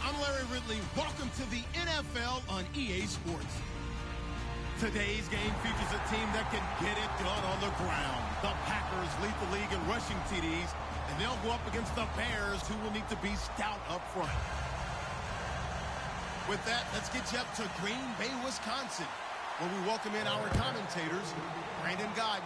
I'm Larry Ridley. Welcome to the NFL on EA Sports. Today's game features a team that can get it done on the ground. The Packers lead the league in rushing TDs, and they'll go up against the Bears, who will need to be stout up front. With that, let's get you up to Green Bay, Wisconsin, where we welcome in our commentators, Brandon Gaudin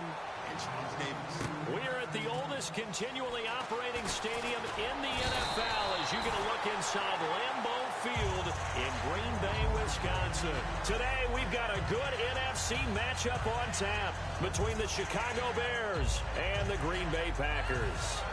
and Charles Davis. We are at the oldest continually operating stadium in the NFL as you get a look inside Lambeau Field in Green Bay, Wisconsin. Today, we've got a good NFC matchup on tap between the Chicago Bears and the Green Bay Packers.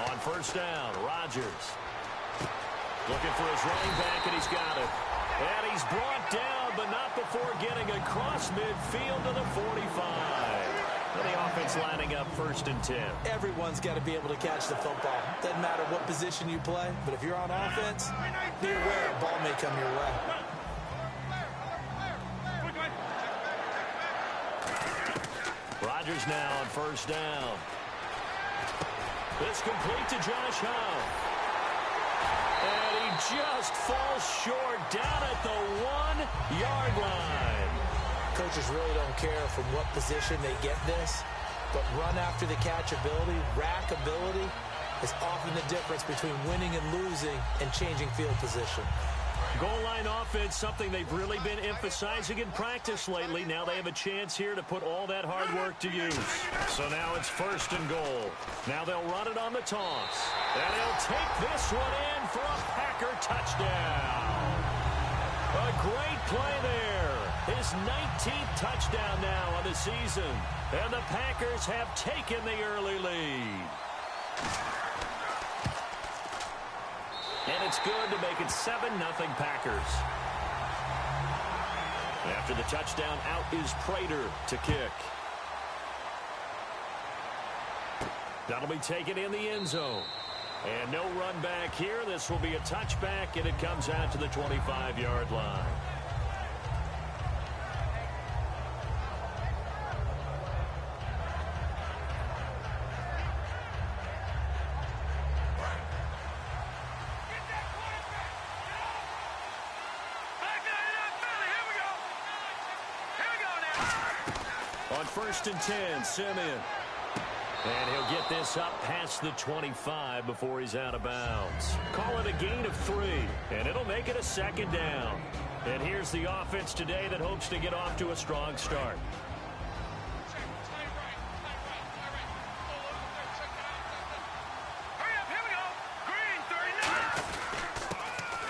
On first down, Rodgers looking for his running back, and he's got it. And he's brought down, but not before getting across midfield to the 45. And the offense lining up 1st and 10. Everyone's got to be able to catch the football. Doesn't matter what position you play, but if you're on offense, be aware a ball may come your way. Rodgers now on first down. It's complete to Josh Howe. And he just falls short down at the 1-yard line. Coaches really don't care from what position they get this, but run after the catch ability, rack ability, is often the difference between winning and losing and changing field position. Goal line offense, something they've really been emphasizing in practice lately. Now they have a chance here to put all that hard work to use. So now it's 1st and goal. Now they'll run it on the toss. And he'll take this one in for a Packer touchdown. A great play there. His 19th touchdown now on the season. And the Packers have taken the early lead. And it's good to make it 7-0 Packers. After the touchdown, out is Prater to kick. That'll be taken in the end zone. And no run back here. This will be a touchback, and it comes out to the 25-yard line. On 1st and 10, Simeon. And he'll get this up past the 25 before he's out of bounds. Call it a gain of 3, and it'll make it a 2nd down. And here's the offense today that hopes to get off to a strong start.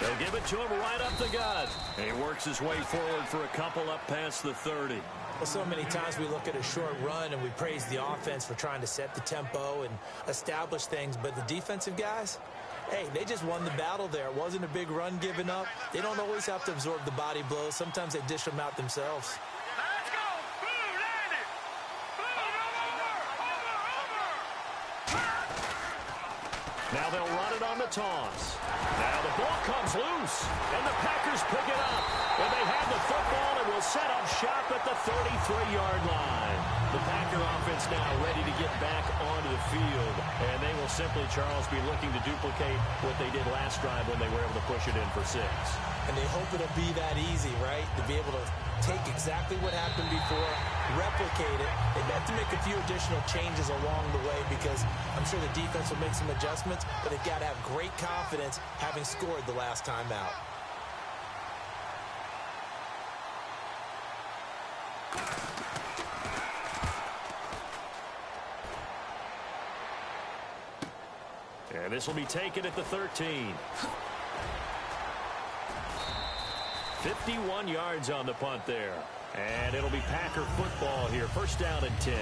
They'll give it to him right up the gut. And he works his way forward for a couple up past the 30. Well, so many times we look at a short run and we praise the offense for trying to set the tempo and establish things. But the defensive guys, hey, they just won the battle there. It wasn't a big run given up. They don't always have to absorb the body blows. Sometimes they dish them out themselves. Let's go. Blue, land it. Blue, Now they'll run it on the toss. Now the ball comes loose, and the Packers pick it up. And they have the football and will set up shop at the 33-yard line. The Packer offense now ready to get back onto the field. And they will simply, Charles, be looking to duplicate what they did last drive when they were able to push it in for 6. And they hope it'll be that easy, right? To be able to take exactly what happened before, replicate it. They have to make a few additional changes along the way because I'm sure the defense will make some adjustments, but they've got to have great confidence having scored the last time out. And this will be taken at the 13. 51 yards on the punt there. And it'll be Packer football here. 1st down and 10.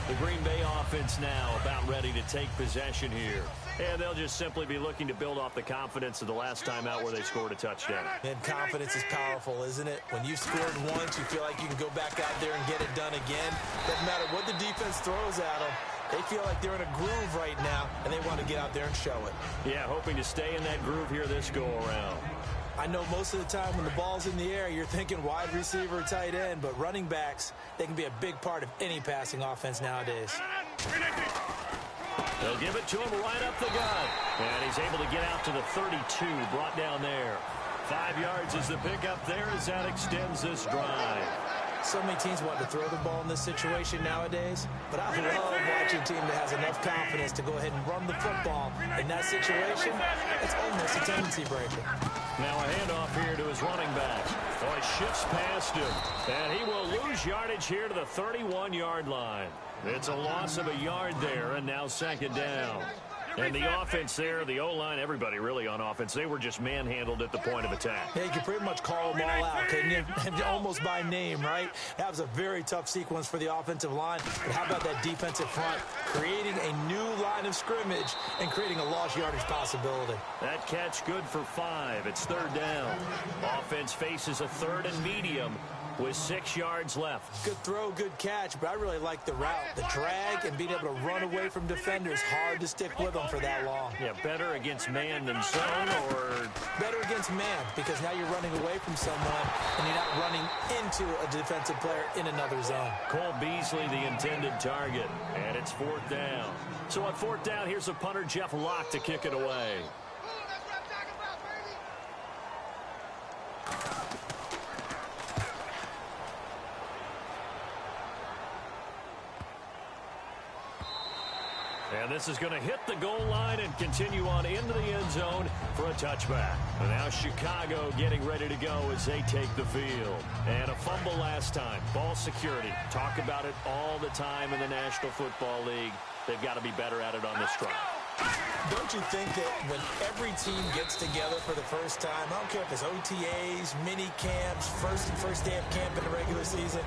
The Green Bay offense now about ready to take possession here. And they'll just simply be looking to build off the confidence of the last time out where they scored a touchdown. And confidence is powerful, isn't it? When you've scored once, you feel like you can go back out there and get it done again. Doesn't matter what the defense throws at them. They feel like they're in a groove right now, and they want to get out there and show it. Yeah, hoping to stay in that groove here this go-around. I know most of the time when the ball's in the air, you're thinking wide receiver, tight end, but running backs, they can be a big part of any passing offense nowadays. They'll give it to him right up the gut. And he's able to get out to the 32, brought down there. 5 yards is the pickup there as that extends this drive. So many teams want to throw the ball in this situation nowadays, but I love watching a team that has enough confidence to go ahead and run the football. In that situation, it's almost a tendency breaker. Now a handoff here to his running back. Oh, he shifts past him, and he will lose yardage here to the 31-yard line. It's a loss of a yard there, and now second down. And the offense there, the O-line, everybody really on offense, they were just manhandled at the point of attack. Yeah, you could pretty much call them all out, couldn't you? Almost by name, right? That was a very tough sequence for the offensive line. But how about that defensive front? Creating a new line of scrimmage and creating a lost yardage possibility. That catch good for 5. It's third down. Offense faces a third and medium with 6 yards left. Good throw, good catch, but I really like the route. The drag and being able to run away from defenders, hard to stick with them for that long. Yeah, better against man than zone, or better against man, because now you're running away from someone and you're not running into a defensive player in another zone. Cole Beasley, the intended target, and it's fourth down. So on fourth down, here's the punter, Jeff Locke, to kick it away. And this is going to hit the goal line and continue on into the end zone for a touchback. And now Chicago getting ready to go as they take the field. And a fumble last time. Ball security. Talk about it all the time in the National Football League. They've got to be better at it on this drive. Don't you think that when every team gets together for the first time, I don't care if it's OTAs, mini camps, first day of camp in the regular season,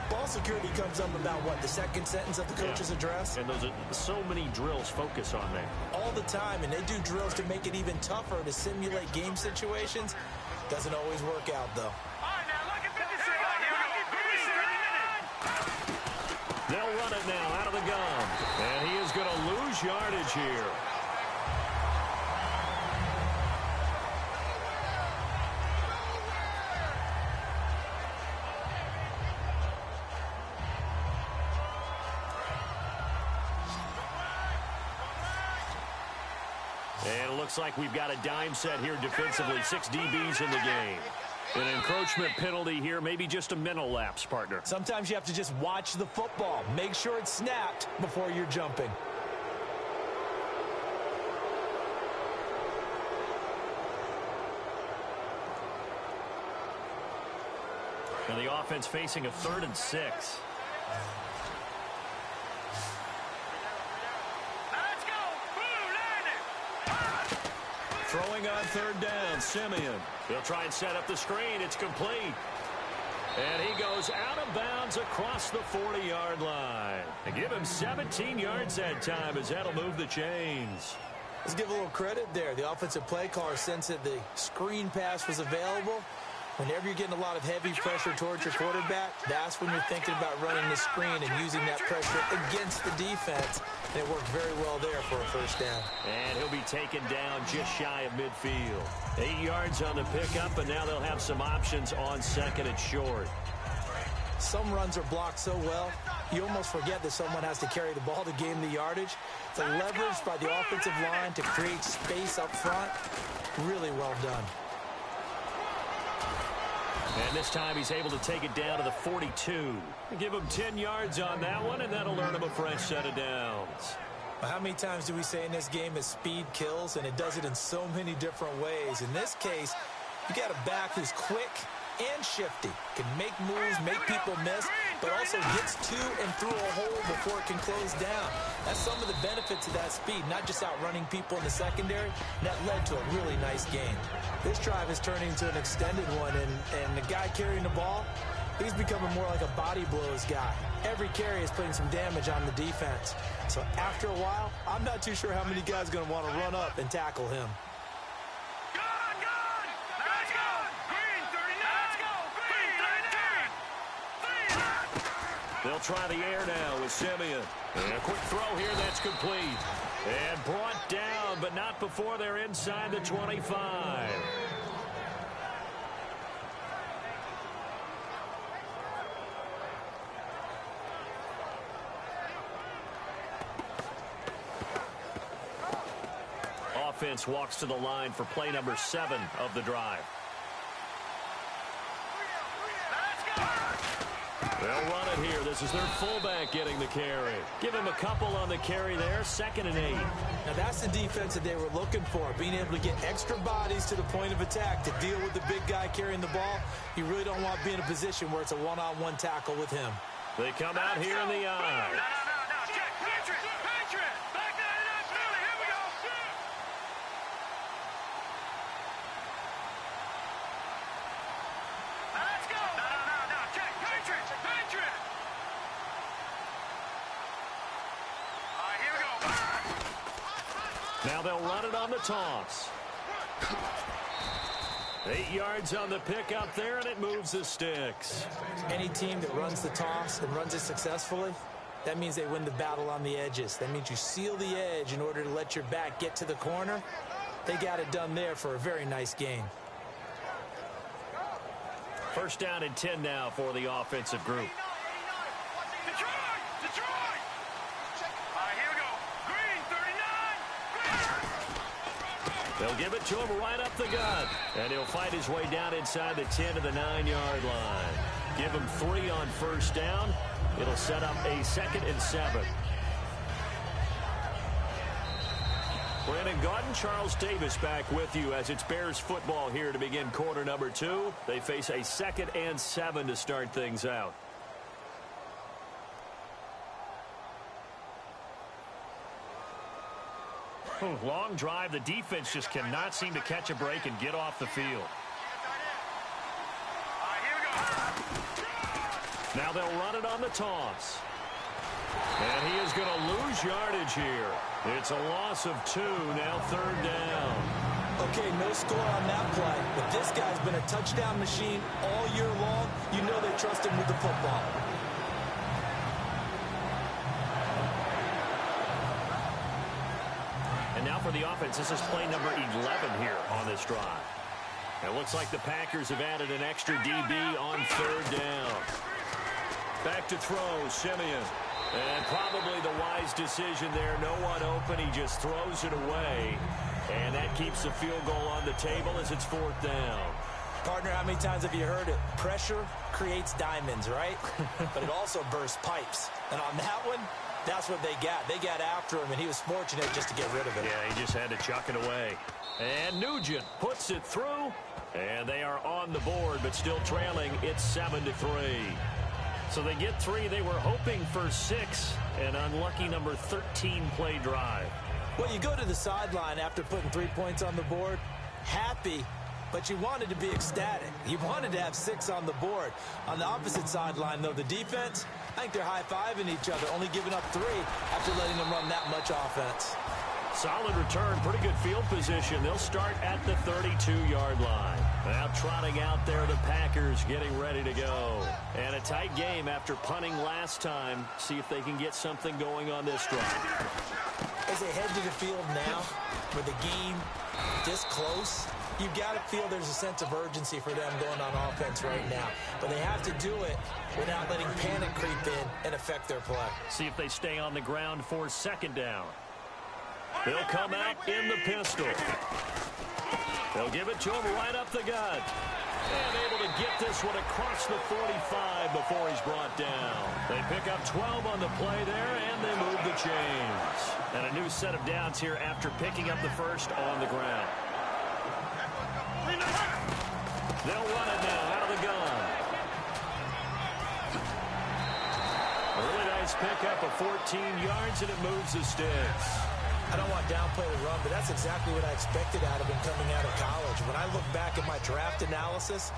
ball security comes up about what, the second sentence of the coach's address? And those are so many drills focus on that. All the time, and they do drills to make it even tougher to simulate game situations. Doesn't always work out, though. They'll run it now out of the gun. And he is going to lose yardage here. And it looks like we've got a dime set here defensively. 6 DBs in the game. An encroachment penalty here, maybe just a mental lapse, partner. Sometimes you have to just watch the football. Make sure it's snapped before you're jumping. And the offense facing a 3rd and 6. Throwing on 3rd down, Simeon. He'll try and set up the screen. It's complete. And he goes out of bounds across the 40-yard line. And give him 17 yards that time as that'll move the chains. Let's give a little credit there. The offensive play caller sensed that the screen pass was available. Whenever you're getting a lot of heavy pressure towards your quarterback, that's when you're thinking about running the screen and using that pressure against the defense. And it worked very well there for a first down. And he'll be taken down just shy of midfield. 8 yards on the pickup, and now they'll have some options on 2nd and short. Some runs are blocked so well, you almost forget that someone has to carry the ball to gain the yardage. The leverage by the offensive line to create space up front, really well done. And this time he's able to take it down to the 42. Give him 10 yards on that one, and that'll earn him a fresh set of downs. Well, how many times do we say in this game that speed kills, and it does it in so many different ways? In this case, you got a back who's quick and shifty, can make moves, make people miss, but also gets to and through a hole before it can close down. That's some of the benefits of that speed, not just outrunning people in the secondary. That led to a really nice game. This drive is turning into an extended one, and the guy carrying the ball, He's becoming more like a body blows guy. Every carry is putting some damage on the defense. So after a while, I'm not too sure how many guys are going to want to run up and tackle him. Let's go! Green 39! Let's go! Green 39! They'll try the air now with Simeon. And a quick throw here that's complete. And brought down, but not before they're inside the 25. Offense walks to the line for play number 7 of the drive. They'll run it here. This is their fullback getting the carry. Give him a couple on the carry there. 2nd and 8. Now that's the defense that they were looking for, being able to get extra bodies to the point of attack to deal with the big guy carrying the ball. You really don't want to be in a position where it's a one-on-one tackle with him. They come out here in the eye. No. Check. Patriot. Back 99 Philly. Here we go. Let's go. No. Check. Patriot. All right, here we go. Now they'll run it on the toss. 8 yards on the pick up there, and it moves the sticks. Any team that runs the toss and runs it successfully, that means they win the battle on the edges. That means you seal the edge in order to let your back get to the corner. They got it done there for a very nice gain. 1st down and 10 now for the offensive group. Detroit. All right, here we go. Green 39. They'll give it to him right up the gut. And he'll fight his way down inside the 10 to the 9-yard line. Give him 3 on 1st down. It'll set up a 2nd and 7. Brandon Gaudin, Charles Davis back with you as it's Bears football here to begin quarter number 2. They face a 2nd and 7 to start things out. Long drive. The defense just cannot seem to catch a break and get off the field. All right, here we go. Now they'll run it on the toss. And he is going to lose yardage here. It's a loss of 2, now 3rd down. Okay, no score on that play, but this guy's been a touchdown machine all year long. You know they trust him with the football. And now for the offense, this is play number 11 here on this drive. It looks like the Packers have added an extra DB on 3rd down. Back to throw, Simeon. And probably the wise decision there. No one open. He just throws it away. And that keeps the field goal on the table as it's 4th down. Partner, how many times have you heard it? Pressure creates diamonds, right? But it also bursts pipes. And on that one, that's what they got. They got after him, and he was fortunate just to get rid of it. Yeah, he just had to chuck it away. And Nugent puts it through. And they are on the board, but still trailing. It's 7-3. So they get 3. They were hoping for 6. An unlucky number 13 play drive. Well, you go to the sideline after putting 3 points on the board, happy, but you wanted to be ecstatic. You wanted to have 6 on the board. On the opposite sideline, though, the defense, I think they're high-fiving each other, only giving up 3 after letting them run that much offense. Solid return, pretty good field position. They'll start at the 32-yard line. Now trotting out there, the Packers getting ready to go. And a tight game after punting last time. See if they can get something going on this drive. As they head to the field now, with the game this close, you've got to feel there's a sense of urgency for them going on offense right now. But they have to do it without letting panic creep in and affect their play. See if they stay on the ground for 2nd down. They'll come out in the pistol. They'll give it to him right up the gut. And able to get this one across the 45 before he's brought down. They pick up 12 on the play there, and they move the chains. And a new set of downs here after picking up the first on the ground. They'll run it now out of the gun. Really nice pickup of 14 yards, and it moves the sticks. I don't want downplay the run, but that's exactly what I expected out of him coming out of college. When I look back at my draft analysis,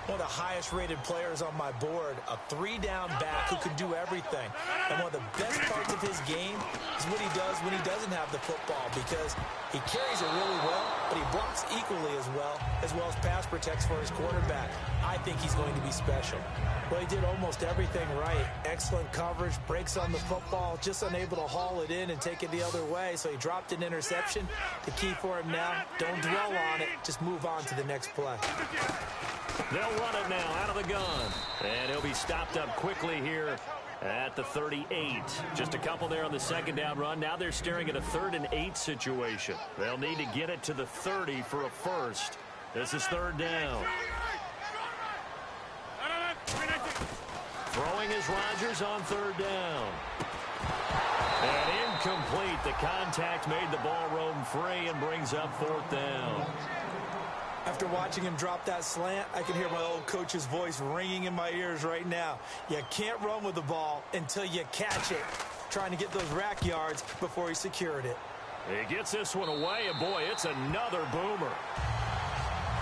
one of the highest-rated players on my board, a three-down back who can do everything. And one of the best parts of his game is what he does when he doesn't have the football, because he carries it really well, but he blocks equally as well as pass protects for his quarterback. I think he's going to be special. Well, he did almost everything right. Excellent coverage, breaks on the football, just unable to haul it in and take it the other way, so he dropped an interception. The key for him now, don't dwell on it, just move on to the next play. They'll run it now out of the gun, and he'll be stopped up quickly here at the 38. Just a couple there on the second down run. Now they're staring at a 3rd and 8 situation. They'll need to get it to the 30 for a first. This is 3rd down. Throwing is Rodgers on 3rd down. And incomplete. The contact made the ball roam free and brings up 4th down. After watching him drop that slant, I can hear my old coach's voice ringing in my ears right now. You can't run with the ball until you catch it. Trying to get those rack yards before he secured it. He gets this one away, and boy, it's another boomer.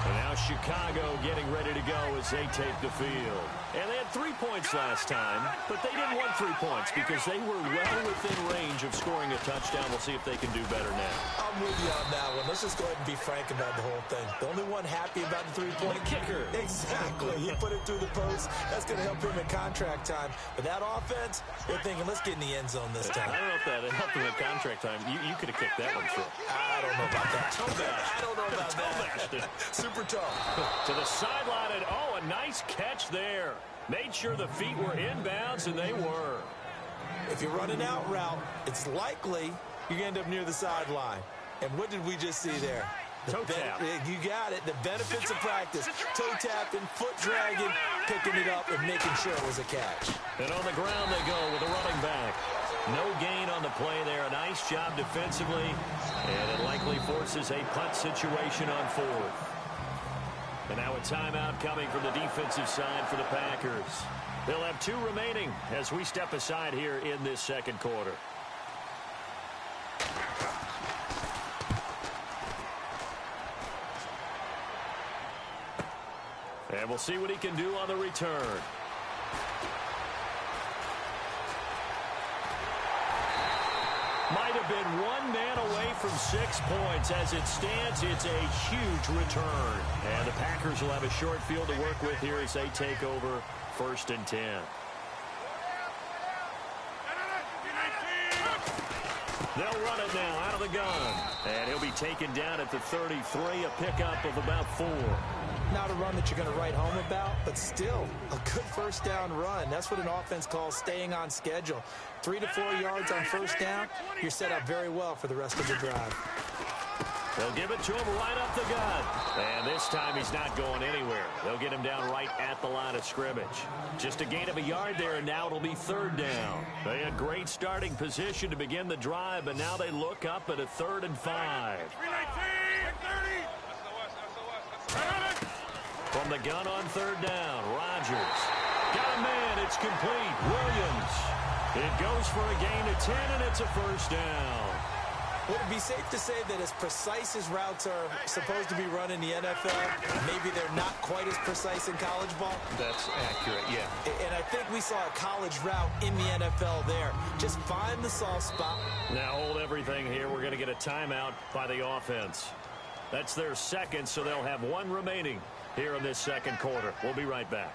And now Chicago getting ready to go as they take the field. And they had 3 points last time, but they didn't want 3 points because they were well within range of scoring a touchdown. We'll see if they can do better now. I'm with you on that one. Let's just go ahead and be frank about the whole thing. The only one happy about the three-point kicker. Exactly. He put it through the post. That's going to help him in contract time. But that offense, they're thinking, let's get in the end zone this time. I don't know if that helped him in contract time. You could have kicked that one through. I don't know about that. I don't know about that. Super tough. To the sideline, and oh, a nice catch there. Made sure the feet were inbounds, and they were. If you run an out route, it's likely you're going to end up near the sideline. And what did we just see there? Toe tap. You got it. The benefits of practice. Toe tapping, foot dragging, picking it up, and making sure it was a catch. And on the ground they go with a running back. No gain on the play there. A nice job defensively. And it likely forces a punt situation on 4th. And now a timeout coming from the defensive side for the Packers. They'll have 2 remaining as we step aside here in this second quarter. And we'll see what he can do on the return. Might have been 1 man away from 6 points. As it stands, it's a huge return. And the Packers will have a short field to work with here as they take over 1st and 10. They'll run it now out of the gun. And he'll be taken down at the 33, a pickup of about 4. Not a run that you're going to write home about, but still a good 1st down run. That's what an offense calls staying on schedule. 3 to 4 yards on 1st down, you're set up very well for the rest of the drive. They'll give it to him right up the gut. And this time he's not going anywhere. They'll get him down right at the line of scrimmage. Just a gain of a yard there, and now it'll be 3rd down. They had great starting position to begin the drive, but now they look up at a 3rd and 5. From the gun on 3rd down, Rodgers. Got a man, it's complete. Williams. It goes for a gain of 10, and it's a 1st down. Would it be safe to say that as precise as routes are supposed to be run in the NFL, maybe they're not quite as precise in college ball? That's accurate, yeah. And I think we saw a college route in the NFL there. Just find the soft spot. Now hold everything here. We're going to get a timeout by the offense. That's their second, so they'll have 1 remaining here in this second quarter. We'll be right back.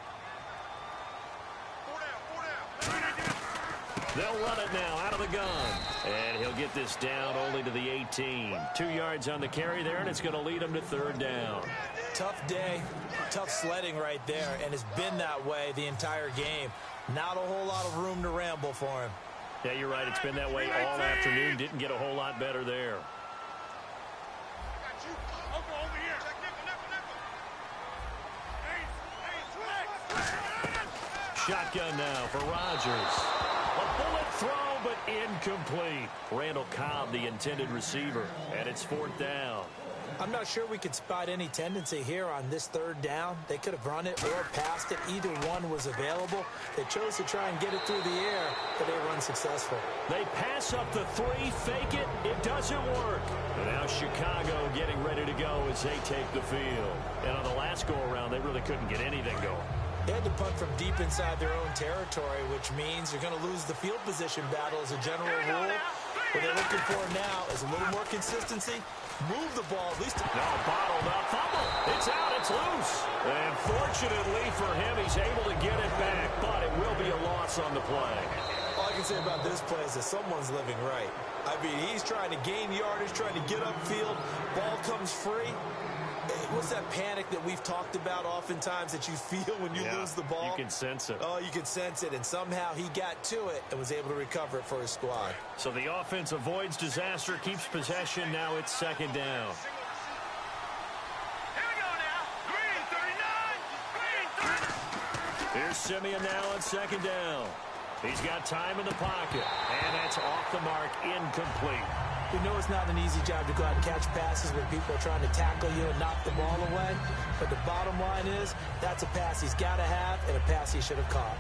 They'll run it now out of the gun. And he'll get this down only to the 18. 2 yards on the carry there, and it's going to lead him to 3rd down. Tough day, tough sledding right there, and it's been that way the entire game. Not a whole lot of room to ramble for him. Yeah, you're right. It's been that way all afternoon. Didn't get a whole lot better there. Shotgun now for Rodgers. A bullet throw, but incomplete. Randall Cobb, the intended receiver, and it's 4th down. I'm not sure we could spot any tendency here on this 3rd down. They could have run it or passed it. Either one was available. They chose to try and get it through the air, but they were unsuccessful. They pass up the 3, fake it. It doesn't work. And now Chicago getting ready to go as they take the field. And on the last go-around, they really couldn't get anything going. They had to punt from deep inside their own territory, which means you're going to lose the field position battle as a general rule. What they're looking for now is a little more consistency. Move the ball at least. No, bottled up. Fumble. It's out. It's loose. And fortunately for him, he's able to get it back, but it will be a loss on the play. All I can say about this play is that someone's living right. I mean, he's trying to gain yardage, trying to get upfield. Ball comes free. What's that panic that we've talked about oftentimes that you feel when you lose the ball? You can sense it. Oh, you can sense it, and somehow he got to it and was able to recover it for his squad. So the offense avoids disaster, keeps possession. Now it's second down. Here we go now. Green 39. Green 30. Here's Simeon now on second down. He's got time in the pocket, and that's off the mark, incomplete. We know it's not an easy job to go out and catch passes when people are trying to tackle you and knock the ball away. But the bottom line is that's a pass he's got to have and a pass he should have caught.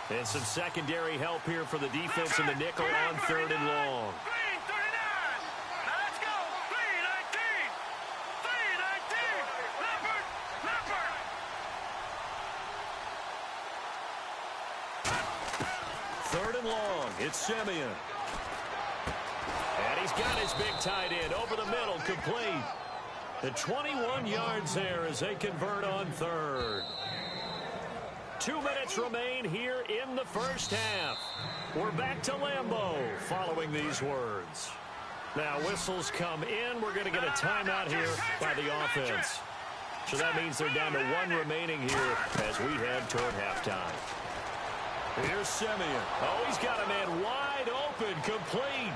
And some secondary help here for the defense in the nickel on third and long. Green 39. Now let's go. Green 19. Green 19. Leopard. Leopard. Third and long, it's Simeon. And he's got his big tight end over the middle, complete. The 21 yards there as they convert on third. 2 minutes remain here in the first half. We're back to Lambeau following these words. Now whistles come in. We're going to get a timeout here by the offense. So that means they're down to 1 remaining here as we head toward halftime. Here's Simeon. Oh, he's got a man wide open, complete.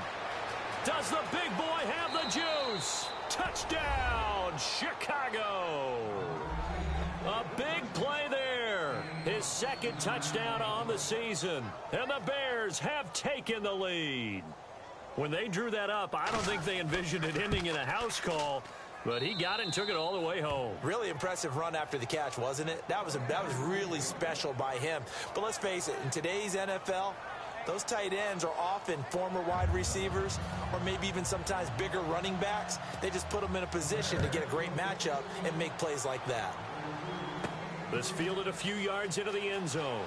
Does the big boy have the juice? Touchdown, Chicago. A big play there. His second touchdown on the season. And the Bears have taken the lead. When they drew that up, I don't think they envisioned it ending in a house call. But he got it and took it all the way home. Really impressive run after the catch, wasn't it? That was really special by him. But let's face it, in today's NFL, those tight ends are often former wide receivers or maybe even sometimes bigger running backs. They just put them in a position to get a great matchup and make plays like that. This fielded a few yards into the end zone.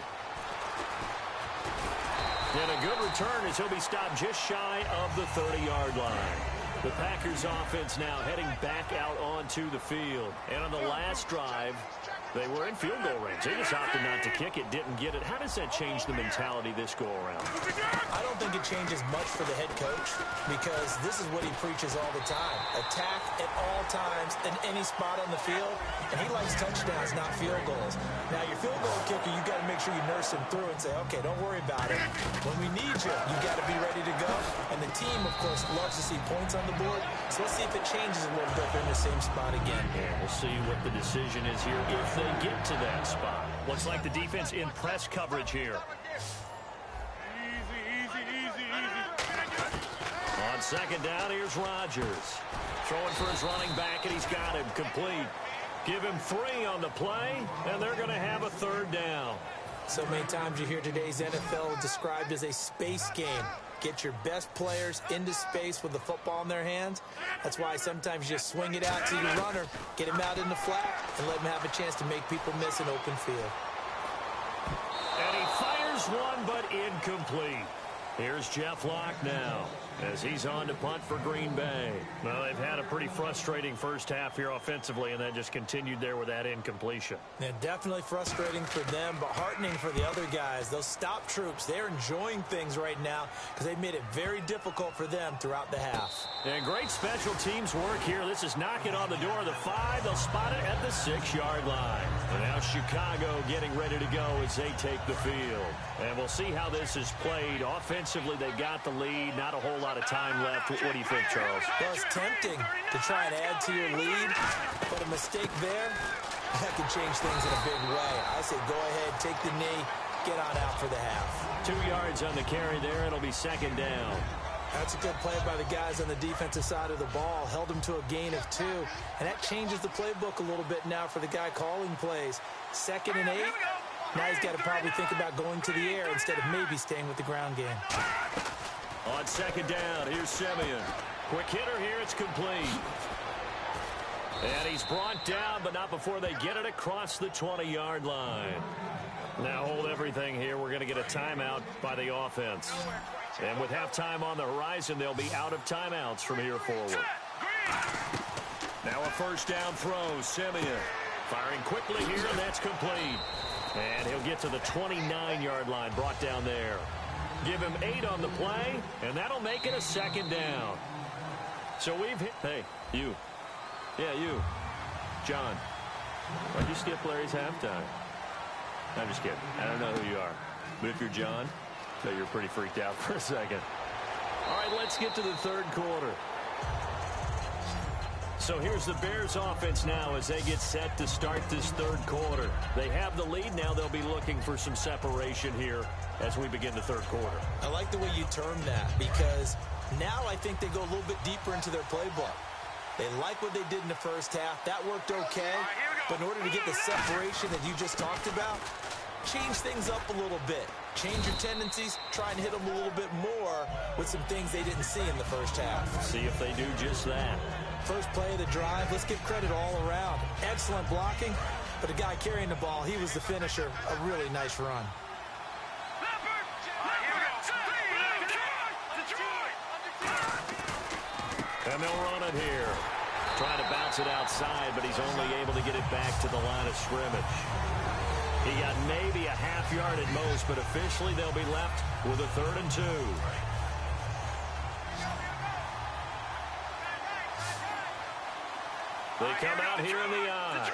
And a good return as he'll be stopped just shy of the 30-yard line. The Packers offense now heading back out onto the field. And on the last drive, they were in field goal range. They just opted not to kick it, didn't get it. How does that change the mentality this go-around? I don't think it changes much for the head coach because this is what he preaches all the time. Attack at all times in any spot on the field. And he likes touchdowns, not field goals. Now, your field goal kicker, you got to make sure you nurse him through and say, okay, don't worry about it. When we need you, you got to be ready to go. And the team, of course, loves to see points on the board. So let's see if it changes a little bit. They're in the same spot again. Yeah, we'll see what the decision is here if they get to that spot. Looks like the defense in press coverage here. Easy. On second down, here's Rodgers. Throwing for his running back, and he's got him complete. Give him 3 on the play, and they're going to have a third down. So many times you hear today's NFL described as a space game. Get your best players into space with the football in their hands. That's why sometimes you just swing it out to your runner, get him out in the flat, and let him have a chance to make people miss an open field. And he fires one, but incomplete. Here's Jeff Locke now as he's on to punt for Green Bay. Well, they've had a pretty frustrating first half here offensively, and then just continued there with that incompletion. Yeah, definitely frustrating for them, but heartening for the other guys. Those stop troops, they're enjoying things right now because they've made it very difficult for them throughout the half. And great special teams work here. This is knocking on the door of the 5. They'll spot it at the 6-yard line. And now Chicago getting ready to go as they take the field. And we'll see how this is played. Offensively, they got the lead. Not a whole lot of time left. What do you think, Charles? Well, it's tempting to try and add to your lead, but a mistake there, that can change things in a big way. I say go ahead, take the knee, get on out for the half. 2 yards on the carry there. It'll be second down. That's a good play by the guys on the defensive side of the ball. Held them to a gain of 2, and that changes the playbook a little bit now for the guy calling plays. 2nd and 8. Now he's got to probably think about going to the air instead of maybe staying with the ground game. On second down, here's Simeon. Quick hitter here, it's complete. And he's brought down, but not before they get it across the 20-yard line. Now hold everything here. We're going to get a timeout by the offense. And with halftime on the horizon, they'll be out of timeouts from here forward. Now a first down throw, Simeon. Firing quickly here, and that's complete. And he'll get to the 29-yard line, brought down there. Give him 8 on the play, and that'll make it a second down. So we've hit... Hey, you. Yeah, you. John. Why'd you skip Larry's halftime? I'm just kidding. I don't know who you are. But if you're John, so you're pretty freaked out for a second. All right, let's get to the third quarter. So here's the Bears offense now as they get set to start this third quarter. They have the lead. Now they'll be looking for some separation here as we begin the third quarter. I like the way you termed that because now I think they go a little bit deeper into their playbook. They like what they did in the first half. That worked okay. But in order to get the separation that you just talked about, change things up a little bit. Change your tendencies. Try and hit them a little bit more with some things they didn't see in the first half. See if they do just that. First play of the drive, let's give credit all around. Excellent blocking, but the guy carrying the ball, he was the finisher. A really nice run. And they'll run it here. Trying to bounce it outside, but he's only able to get it back to the line of scrimmage. He got maybe a half yard at most, but officially they'll be left with a 3rd and 2. They come out here in the eye.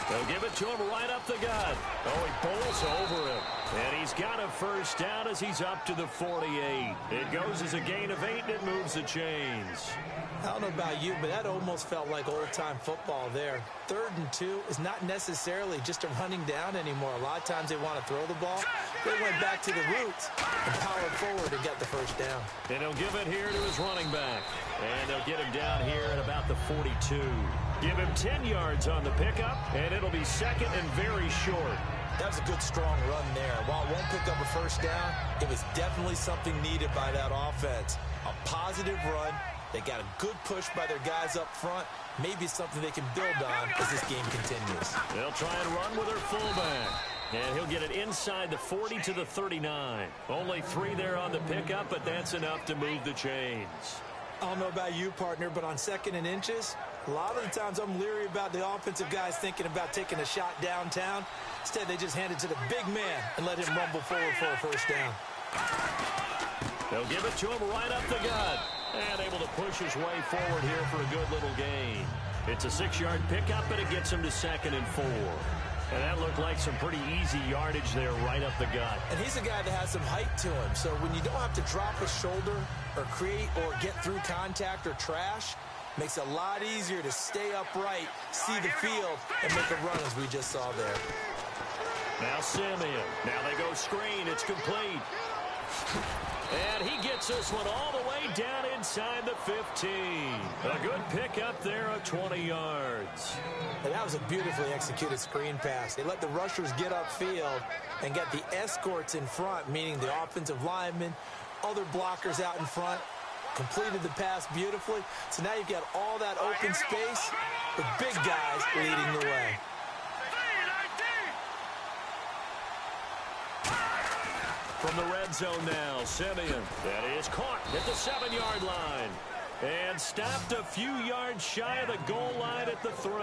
They'll give it to him right up the gut. Oh, he bowls over him. And he's got a first down as he's up to the 48. It goes as a gain of 8, and it moves the chains. I don't know about you, but that almost felt like old-time football there. 3rd and 2 is not necessarily just a running down anymore. A lot of times they want to throw the ball. They went back to the roots and powered forward and got the first down. And he'll give it here to his running back. And they'll get him down here at about the 42. Give him 10 yards on the pickup, and it'll be second and very short. That was a good, strong run there. While it won't pick up a first down, it was definitely something needed by that offense. A positive run. They got a good push by their guys up front. Maybe something they can build on as this game continues. They'll try and run with their fullback. And he'll get it inside the 40 to the 39. Only 3 there on the pickup, but that's enough to move the chains. I don't know about you, partner, but on 2nd and inches, a lot of the times I'm leery about the offensive guys thinking about taking a shot downtown. Instead, they just hand it to the big man and let him rumble forward for a first down. They'll give it to him right up the gut. And able to push his way forward here for a good little gain. It's a 6-yard pickup, but it gets him to 2nd and 4. And that looked like some pretty easy yardage there right up the gut. And he's a guy that has some height to him. So when you don't have to drop a shoulder or create or get through contact or trash, makes it a lot easier to stay upright, see the field, and make a run as we just saw there. Now Simeon. Now they go screen. It's complete. And he gets this one all the way down inside the 15. A good pickup there of 20 yards. And that was a beautifully executed screen pass. They let the rushers get upfield and get the escorts in front, meaning the offensive linemen, other blockers out in front, completed the pass beautifully. So now you've got all that open space with big guys leading the way. From the red zone now, Simeon. That is caught at the 7-yard line. And stopped a few yards shy of the goal line at the 3.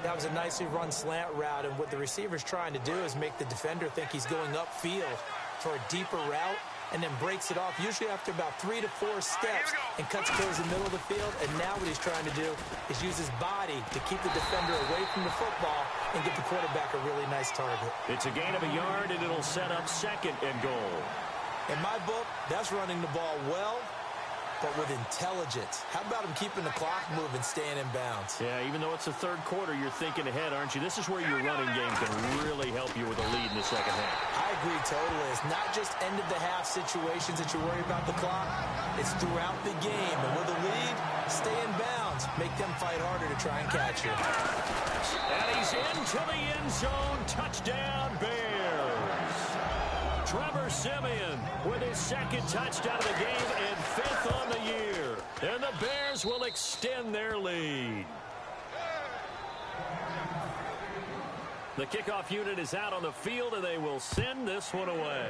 That was a nicely run slant route, and what the receiver's trying to do is make the defender think he's going upfield for a deeper route, and then breaks it off, usually after about 3 to 4 steps, and cuts towards the middle of the field. And now what he's trying to do is use his body to keep the defender away from the football and give the quarterback a really nice target. It's a gain of a yard, and it'll set up 2nd and goal. In my book, that's running the ball well, but with intelligence. How about him keeping the clock moving, staying in bounds? Yeah, even though it's the third quarter, you're thinking ahead, aren't you? This is where your running game can really help you with a lead in the second half. I agree totally. It's not just end-of-the-half situations that you worry about the clock. It's throughout the game. And with a lead, stay in bounds. Make them fight harder to try and catch you. And he's into the end zone. Touchdown, Bears. Trevor Siemian with his second touchdown of the game and 5th on the year. And the Bears will extend their lead. The kickoff unit is out on the field, and they will send this one away.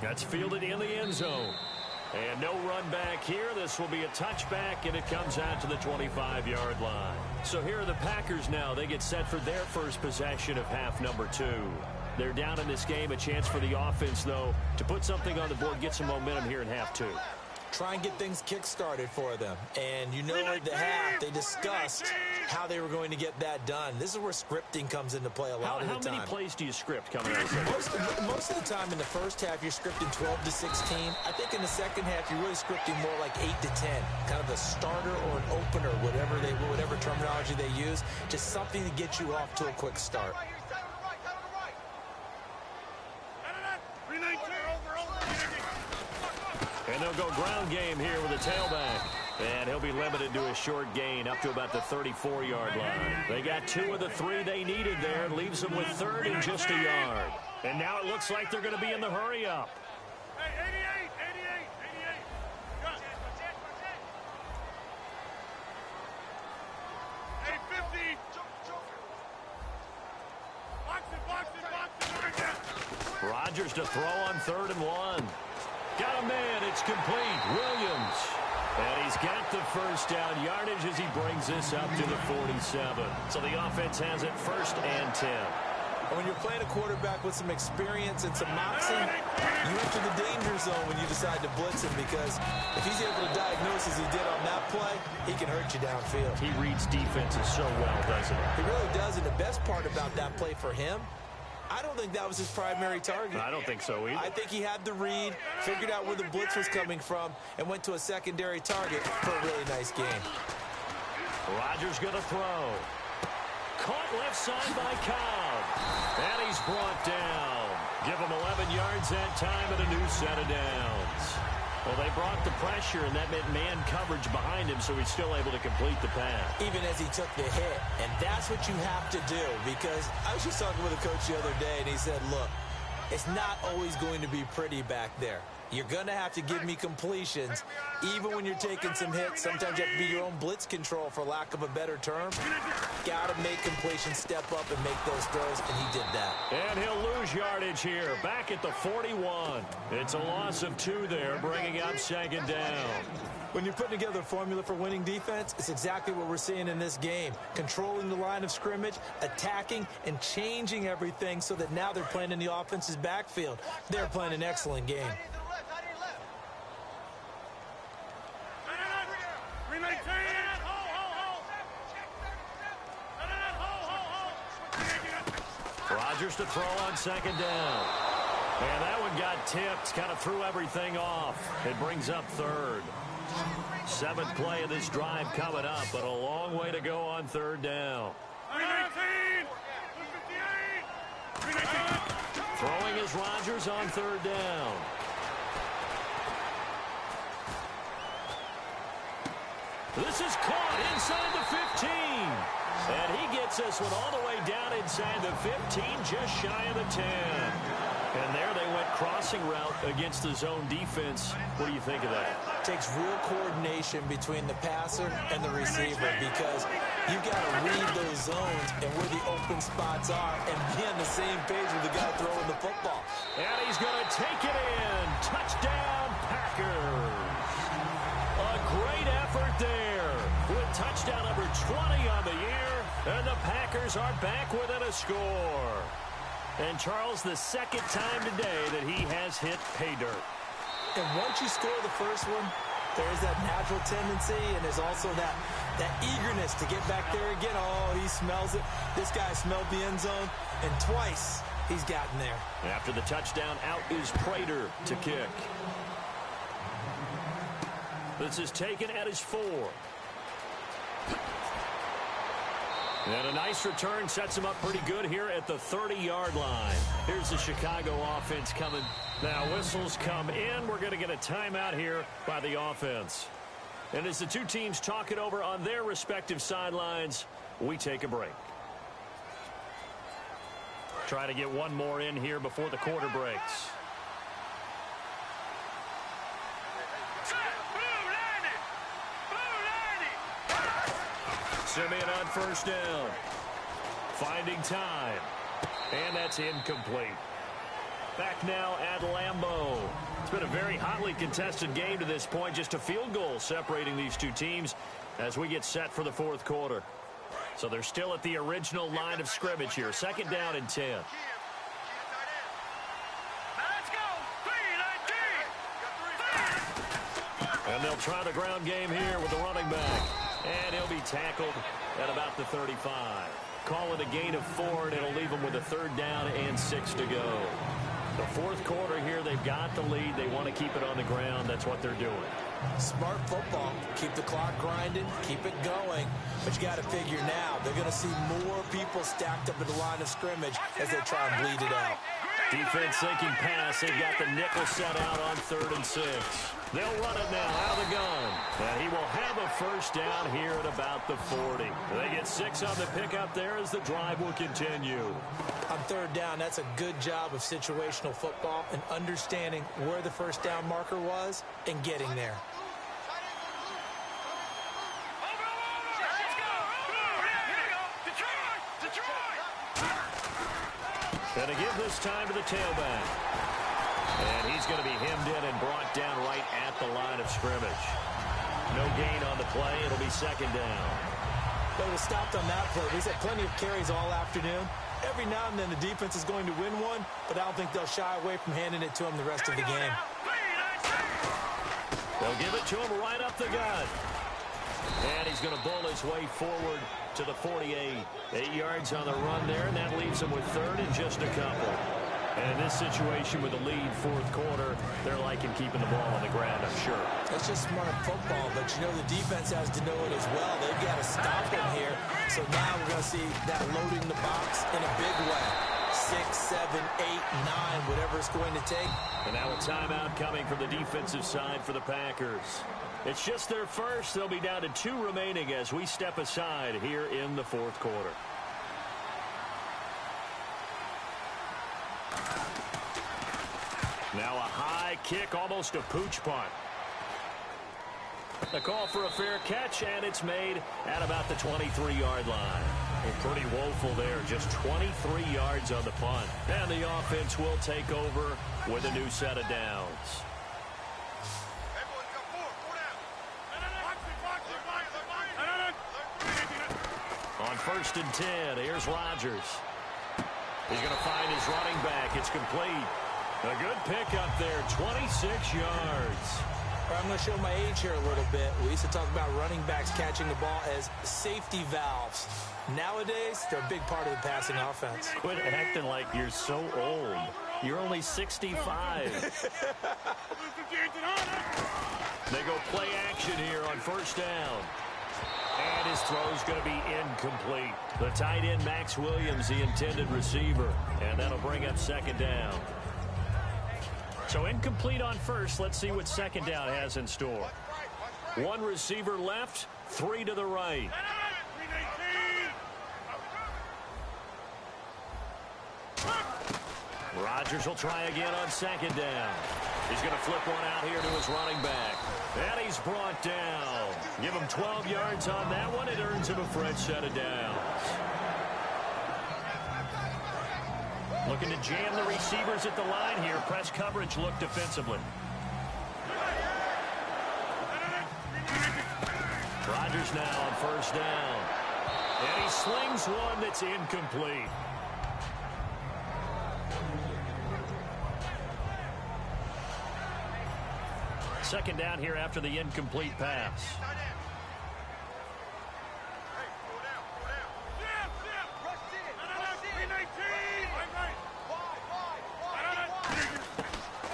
That's fielded in the end zone. And no run back here. This will be a touchback, and it comes out to the 25-yard line. So here are the Packers now. They get set for their first possession of half number 2. They're down in this game. A chance for the offense, though, to put something on the board, get some momentum here in half 2. Try and get things kick-started for them. And you know at the half, they discussed how they were going to get that done. This is where scripting comes into play a lot of the time. How many plays do you script coming out of the Most of the time in the first half, you're scripting 12 to 16. I think in the second half, you're really scripting more like 8 to 10. Kind of a starter or an opener, whatever terminology they use. Just something to get you off to a quick start. And they'll go ground game here with a tailback. And he'll be limited to a short gain up to about the 34-yard line. They got 2 of the 3 they needed there. Leaves them with 3rd and just a yard. And now it looks like they're going to be in the hurry-up. Hey, 88. Hey, 50. Box it. Rodgers to throw on 3rd and 1. Got a man. It's complete. Williams. And he's got the first down yardage as he brings this up to the 47. So the offense has it 1st and 10. When you're playing a quarterback with some experience and some moxie, you enter the danger zone when you decide to blitz him, because if he's able to diagnose as he did on that play, he can hurt you downfield. He reads defenses so well, doesn't he? He really does, and the best part about that play for him, I don't think that was his primary target. I don't think so either. I think he had the read, figured out where the blitz was coming from, and went to a secondary target for a really nice game. Rodgers going to throw. Caught left side by Cobb. And he's brought down. Give him 11 yards that time and a new set of downs. Well, they brought the pressure, and that meant man coverage behind him, so he's still able to complete the pass. Even as he took the hit. And that's what you have to do, because I was just talking with a coach the other day, and he said, look, it's not always going to be pretty back there. You're going to have to give me completions, even when you're taking some hits. Sometimes you have to be your own blitz control, for lack of a better term. Got to make completions, step up, and make those throws, and he did that. And he'll lose yardage here, back at the 41. It's a loss of 2 there, bringing up 2nd down. When you're putting together a formula for winning defense, it's exactly what we're seeing in this game. Controlling the line of scrimmage, attacking, and changing everything so that now they're playing in the offense's backfield. They're playing an excellent game. Rodgers to throw on 2nd down. And that one got tipped, kind of threw everything off. It brings up 3rd. 7th play of this drive coming up, but a long way to go on 3rd down. 319. Throwing is Rodgers on 3rd down. This is caught inside the 15. And he gets this one all the way down inside the 15, just shy of the 10. And there they went crossing route against the zone defense. What do you think of that? Takes real coordination between the passer and the receiver, because you got to read those zones and where the open spots are and be on the same page with the guy throwing the football. And he's going to take it in. Touchdown, Packers. A great effort there with touchdown number 20 on the year, and the Packers are back within a score. And Charles, the 2nd time today that he has hit pay dirt. And once you score the first one, there's that natural tendency, and there's also that eagerness to get back there again. Oh, he smells it. This guy smelled the end zone, and twice he's gotten there. After the touchdown, out is Prater to kick. This is taken at his 4. And a nice return sets him up pretty good here at the 30-yard line. Here's the Chicago offense coming. Now whistles come in. We're going to get a timeout here by the offense. And as the two teams talk it over on their respective sidelines, we take a break. Try to get one more in here before the quarter breaks. Simeon on first down. Finding time. And that's incomplete. Back now at Lambeau. It's been a very hotly contested game to this point. Just a field goal separating these two teams as we get set for the fourth quarter. So they're still at the original line of scrimmage here. Second down and 10. And they'll try the ground game here with the running back. And he'll be tackled at about the 35. Call it a gain of 4, and it'll leave them with a third down and 6 to go. The fourth quarter here, they've got the lead. They want to keep it on the ground. That's what they're doing. Smart football. Keep the clock grinding. Keep it going. But you got to figure now, they're going to see more people stacked up at the line of scrimmage as they try and bleed it out. Defense thinking pass. They've got the nickel set out on 3rd and 6. They'll run it now out of the gun. And he will have a first down here at about the 40. They get 6 on the pickup there as the drive will continue. On 3rd down, that's a good job of situational football and understanding where the first down marker was and getting there. And to give this time to the tailback. And he's going to be hemmed in and brought down right at the line of scrimmage. No gain on the play. It'll be second down. But it was stopped on that play. He's had plenty of carries all afternoon. Every now and then the defense is going to win one, but I don't think they'll shy away from handing it to him the rest of the game. They'll give it to him right up the gut. And he's going to bull his way forward to the 48. 8 yards on the run there, and that leaves him with 3rd and just a couple. And in this situation with the lead fourth quarter, they're liking keeping the ball on the ground, I'm sure. That's just smart football, but you know the defense has to know it as well. They've got to stop him here. So now we're going to see that loading the box in a big way. 6, 7, 8, 9, whatever it's going to take. And now a timeout coming from the defensive side for the Packers. It's just their first. They'll be down to 2 remaining as we step aside here in the fourth quarter. Now a high kick, almost a pooch punt. The call for a fair catch, and it's made at about the 23-yard line. Pretty woeful there, just 23 yards on the punt. And the offense will take over with a new set of downs. On 1st and 10, here's Rodgers. He's going to find his running back. It's complete. A good pickup there, 26 yards. I'm going to show my age here a little bit. We used to talk about running backs catching the ball as safety valves. Nowadays, they're a big part of the passing offense. Quit acting like you're so old. You're only 65. They go play action here on 1st down. And his throw's going to be incomplete. The tight end, Max Williams, the intended receiver. And that'll bring up 2nd down. So incomplete on 1st. Let's see what 2nd down has in store. 1 receiver left, 3 to the right. Rodgers will try again on 2nd down. He's going to flip one out here to his running back. And he's brought down. Give him 12 yards on that one. It earns him a fresh set of downs. Looking to jam the receivers at the line here. Press coverage look defensively. Rodgers now on 1st down. And he slings one that's incomplete. Second down here after the incomplete pass.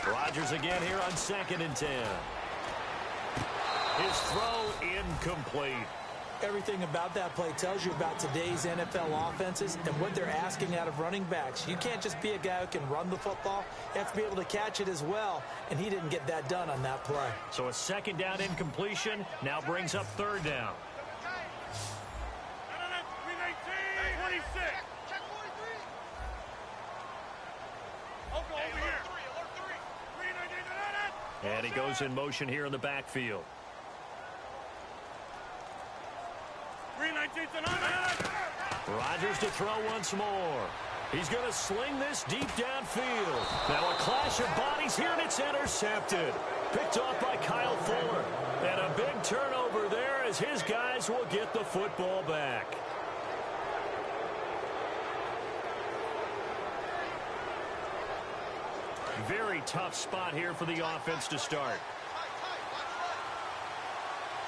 Rodgers again here on 2nd and 10. His throw incomplete. Everything about that play tells you about today's NFL offenses and what they're asking out of running backs. You can't just be a guy who can run the football. You have to be able to catch it as well, and he didn't get that done on that play. So a 2nd down incompletion now brings up 3rd down. And he goes in motion here in the backfield. Rodgers to throw once more. He's going to sling this deep downfield. Now a clash of bodies here, and it's intercepted. Picked off by Kyle Fuller. And a big turnover there as his guys will get the football back. Very tough spot here for the offense to start.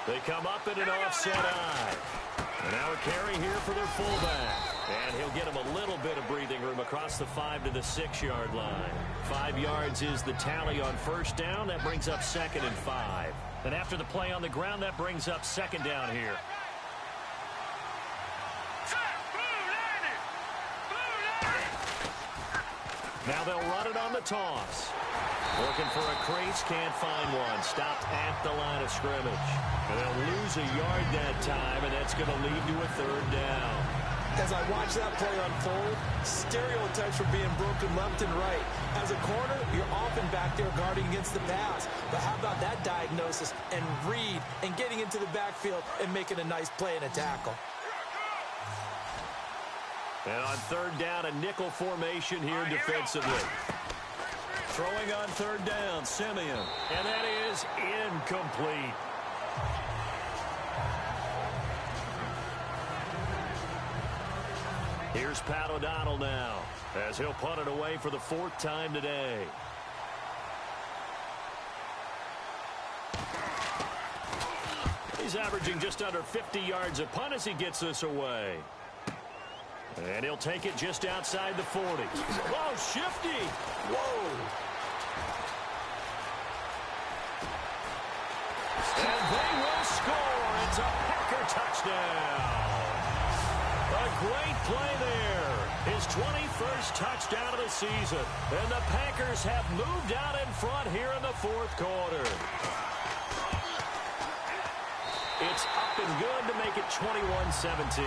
They come up in an offset eye. And now a carry here for their fullback. And he'll get him a little bit of breathing room across the 5 to the 6-yard line. 5 yards is the tally on first down. That brings up 2nd and 5. And after the play on the ground, that brings up 2nd down here. Now they'll run it on the toss. Looking for a crease, can't find one. Stopped at the line of scrimmage. And they'll lose a yard that time, and that's going to lead to a 3rd down. As I watch that play unfold, stereotypes are being broken left and right. As a corner, you're often back there guarding against the pass. But how about that diagnosis and read and getting into the backfield and making a nice play and a tackle? And on 3rd down, a nickel formation here defensively. Throwing on 3rd down, Simeon. And that is incomplete. Here's Pat O'Donnell now, as he'll punt it away for the 4th time today. He's averaging just under 50 yards a punt as he gets this away. And he'll take it just outside the 40. Oh, shifty. Whoa. And they will score. It's a Packer touchdown. A great play there. His 21st touchdown of the season. And the Packers have moved out in front here in the 4th quarter. It's up and good to make it 21-17.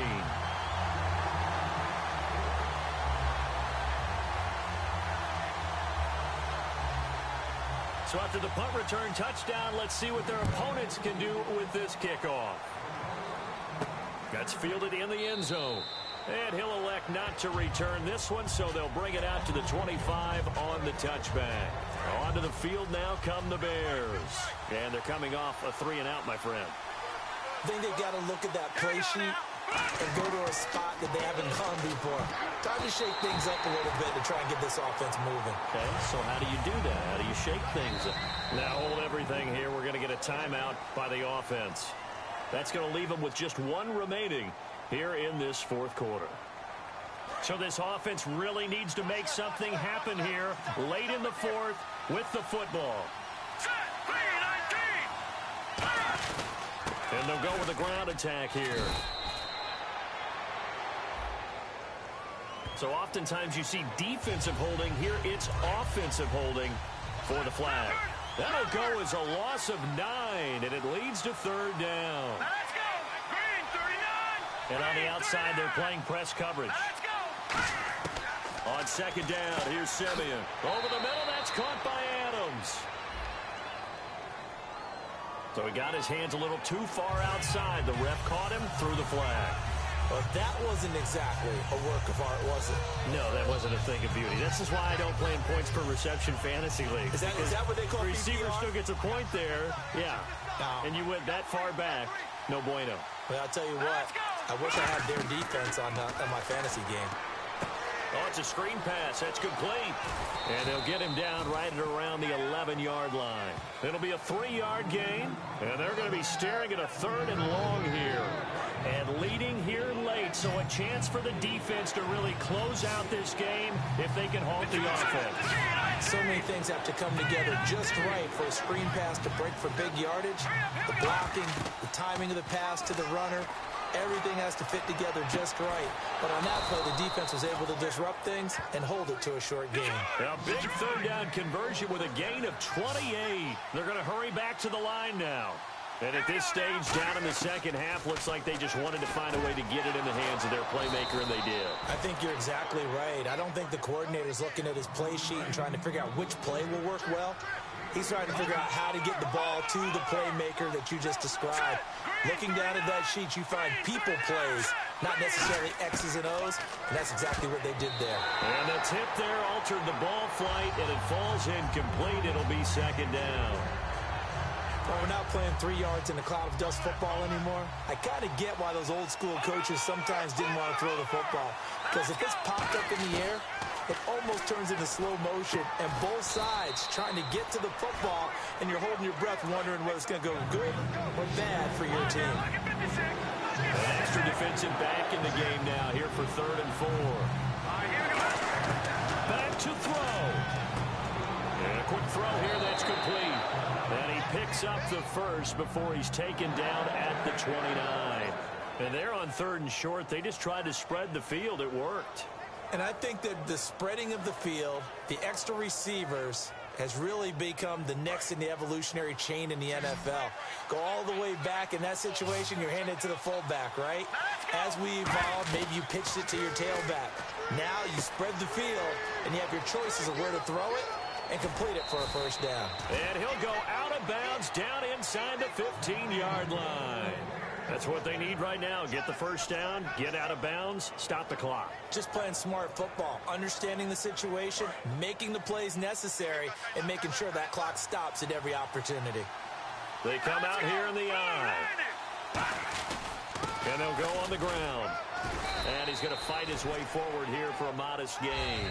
So after the punt return touchdown, let's see what their opponents can do with this kickoff. That's fielded in the end zone. And he'll elect not to return this one, so they'll bring it out to the 25 on the touchback. Onto the field now come the Bears. And they're coming off a 3-and-out, my friend. I think they've got to look at that play sheet and go to a spot that they haven't gone before. Time to shake things up a little bit to try and get this offense moving. Okay, so how do you do that? How do you shake things up? Now hold everything here. We're going to get a timeout by the offense. That's going to leave them with just 1 remaining here in this 4th quarter. So this offense really needs to make something happen here late in the 4th with the football. And they'll go with a ground attack here. So oftentimes you see defensive holding. Here it's offensive holding for the flag. That'll go as a loss of 9, and it leads to 3rd down. Let's go! Green, 39! And on the outside, they're playing press coverage. Let's go! On 2nd down, here's Simeon. Over the middle, that's caught by Adams. So he got his hands a little too far outside. The ref caught him, threw the flag. Well, that wasn't exactly a work of art, was it? No, that wasn't a thing of beauty. This is why I don't play in points per reception fantasy league. Is that what they call the receiver PPR? still gets a point there. Yeah. No. And you went that far back. No bueno. Well, I'll tell you what. I wish I had their defense on my fantasy game. Oh, it's a screen pass. That's complete. And they'll get him down right at around the 11-yard line. It'll be a 3-yard gain, and they're going to be staring at a 3rd and long here. And leading here late, so a chance for the defense to really close out this game if they can halt the offense. So many things have to come together just right for a screen pass to break for big yardage. The blocking, the timing of the pass to the runner. Everything has to fit together just right. But on that play, the defense was able to disrupt things and hold it to a short gain. A big 3rd down conversion with a gain of 28. They're going to hurry back to the line now. And at this stage, down in the second half, looks like they just wanted to find a way to get it in the hands of their playmaker, and they did. I think you're exactly right. I don't think the coordinator's looking at his play sheet and trying to figure out which play will work well. He's trying to figure out how to get the ball to the playmaker that you just described. Looking down at that sheet, you find people plays, not necessarily X's and O's, and that's exactly what they did there. And the tip there altered the ball flight, and it falls incomplete. It'll be second down. Well, we're not playing 3 yards in a cloud of dust football anymore. I kind of get why those old school coaches sometimes didn't want to throw the football. Because if it's popped up in the air, it almost turns into slow motion. And both sides trying to get to the football, and you're holding your breath wondering whether it's going to go good or bad for your team. An extra defensive back in the game now here for 3rd and 4. Back to throw. And a quick throw here that's complete. And he picks up the first before he's taken down at the 29. And they're on 3rd and short. They just tried to spread the field. It worked. And I think that the spreading of the field, the extra receivers, has really become the next in the evolutionary chain in the NFL. Go all the way back in that situation, you're handed to the fullback, right? As we evolved, maybe you pitched it to your tailback. Now you spread the field, and you have your choices of where to throw it and complete it for a first down. And he'll go out of bounds down inside the 15-yard line. That's what they need right now. Get the first down, get out of bounds, stop the clock. Just playing smart football, understanding the situation, making the plays necessary, and making sure that clock stops at every opportunity. They come out here in the eye. And they'll go on the ground. And he's going to fight his way forward here for a modest gain.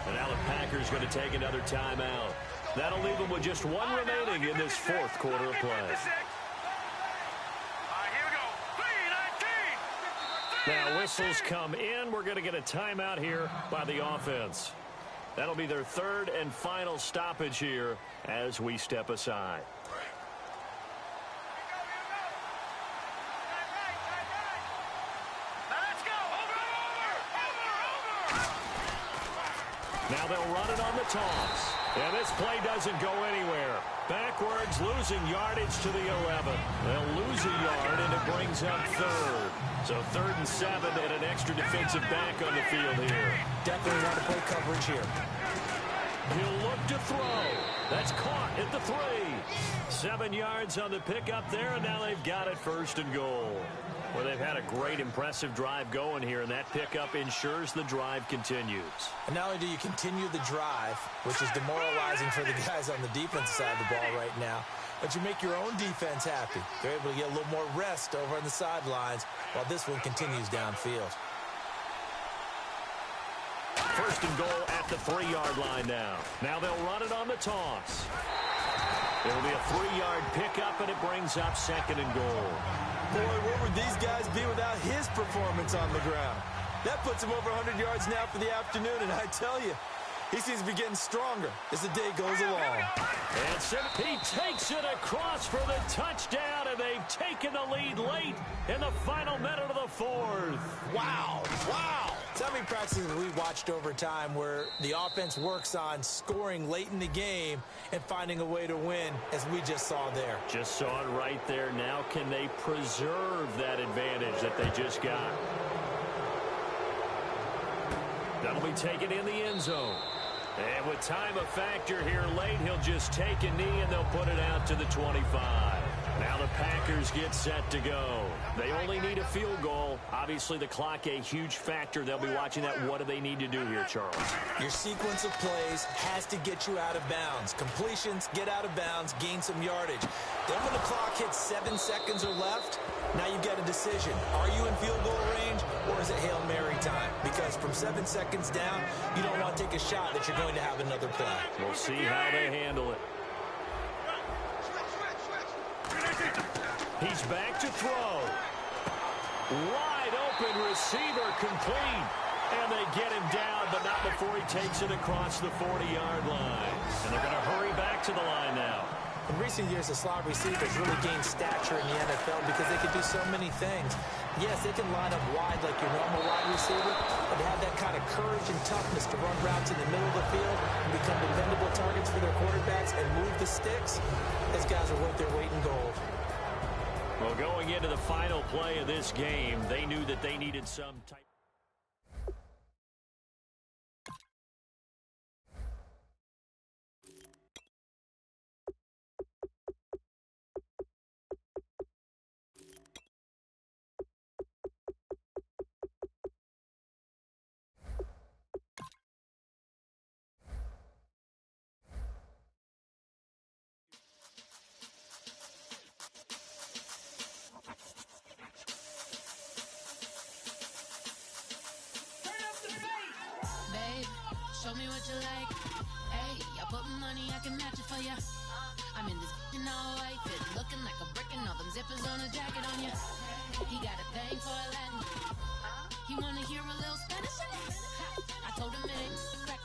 And now the Packers going to take another timeout. That'll leave them with just 1 remaining in this 4th quarter of play. Now whistles come in. We're going to get a timeout here by the offense. That'll be their 3rd and final stoppage here as we step aside. Now they'll run it on the toss. And this play doesn't go anywhere. Backwards, losing yardage to the 11. They'll lose a yard, and it brings up 3rd. So 3rd and 7 and an extra defensive back on the field here. Definitely want to play coverage here. He'll look to throw. That's caught at the 3. 7 yards on the pickup there, and now they've got it 1st and goal. Well, they've had a great, impressive drive going here, and that pickup ensures the drive continues. And not only do you continue the drive, which is demoralizing for the guys on the defensive side of the ball right now, but you make your own defense happy. They're able to get a little more rest over on the sidelines while this one continues downfield. 1st and goal at the 3-yard line now. Now they'll run it on the toss. It'll be a 3-yard pickup, and it brings up 2nd and goal. Boy, where would these guys be without his performance on the ground? That puts him over 100 yards now for the afternoon, and I tell you, he seems to be getting stronger as the day goes along. And he takes it across for the touchdown, and they've taken the lead late in the final minute of the 4th. Wow, wow. So many practices we watched over time where the offense works on scoring late in the game and finding a way to win, as we just saw there. Just saw it right there. Now can they preserve that advantage that they just got? That'll be taken in the end zone. And with time a factor here late, he'll just take a knee and they'll put it out to the 25. Now the Packers get set to go. They only need a field goal. Obviously the clock a huge factor. They'll be watching that. What do they need to do here, Charles? Your sequence of plays has to get you out of bounds. Completions, get out of bounds, gain some yardage. Then when the clock hits 7 seconds or left, now you get a decision. Are you in field goal range or is it Hail Mary time? Because from 7 seconds down, you don't want to take a shot that you're going to have another play. We'll see how they handle it. He's back to throw. Wide open receiver complete. And they get him down, but not before he takes it across the 40-yard line. And they're going to hurry back to the line now. In recent years, the slot receivers really gained stature in the NFL because they could do so many things. Yes, they can line up wide like your normal wide receiver, but to have that kind of courage and toughness to run routes in the middle of the field and become dependable targets for their quarterbacks and move the sticks, those guys are worth their weight in gold. Well, going into the final play of this game, they knew that they needed some type. Show me what you like. Hey, I put money, I can match it for ya. I'm in this all white fit, looking like a brick and all them zippers on a jacket on ya. He got a thing for a Latin. He wanna hear a little Spanish. I told him it ain't crack